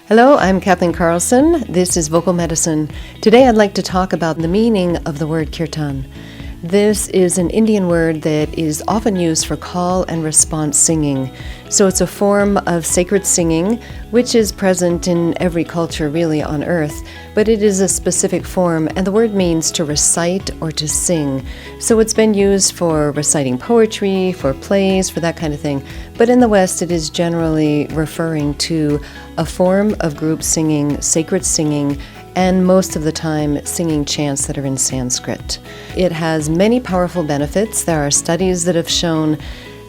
Hello, I'm Kathleen Carlson. This is Vocal Medicine. Today I'd like to talk about the meaning of the word Kirtan. This is an Indian word that is often used for call and response singing. So it's a form of sacred singing, which is present in every culture really on earth, but it is a specific form, and the word means to recite or to sing. So it's been used for reciting poetry, for plays, for that kind of thing. But in the West, it is generally referring to a form of group singing, sacred singing, and most of the time singing chants that are in Sanskrit. It has many powerful benefits. There are studies that have shown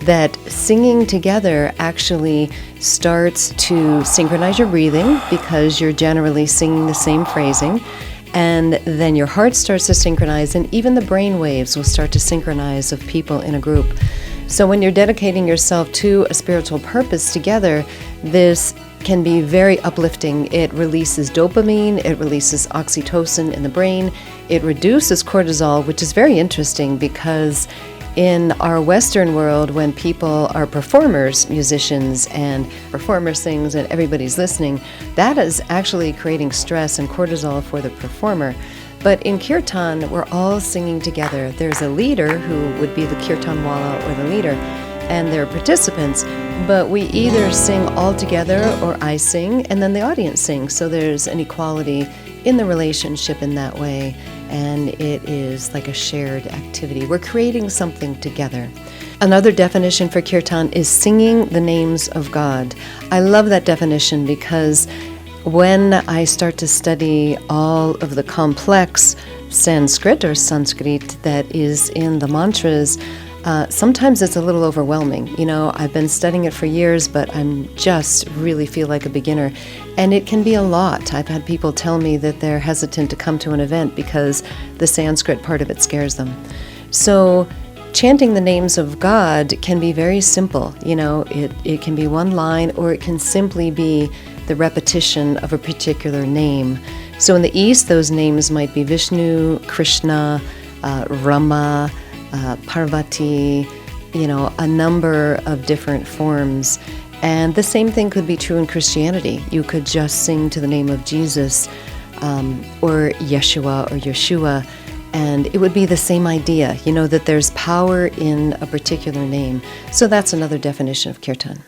that singing together actually starts to synchronize your breathing because you're generally singing the same phrasing, and then your heart starts to synchronize, and even the brain waves will start to synchronize of people in a group. So when you're dedicating yourself to a spiritual purpose together, this can be very uplifting. It releases dopamine, it releases oxytocin in the brain, it reduces cortisol, which is very interesting because in our Western world, when people are performers, musicians, and performer sings and everybody's listening, that is actually creating stress and cortisol for the performer. But in Kirtan, we're all singing together. There's a leader who would be the Kirtanwala or the leader, and there are participants, but we either sing all together or I sing and then the audience sings. So there's an equality in the relationship in that way, and it is like a shared activity. We're creating something together. Another definition for Kirtan is singing the names of God. I love that definition because when I start to study all of the complex Sanskrit that is in the mantras, sometimes it's a little overwhelming. You know, I've been studying it for years, but I'm just really feel like a beginner. And it can be a lot. I've had people tell me that they're hesitant to come to an event because the Sanskrit part of it scares them. So chanting the names of God can be very simple. You know, it can be one line, or it can simply be the repetition of a particular name. So in the East, those names might be Vishnu, Krishna, Rama, Parvati, a number of different forms. And the same thing could be true in Christianity. You could just sing to the name of Jesus or Yeshua or Yeshua, and it would be the same idea, that there's power in a particular name. So that's another definition of Kirtan.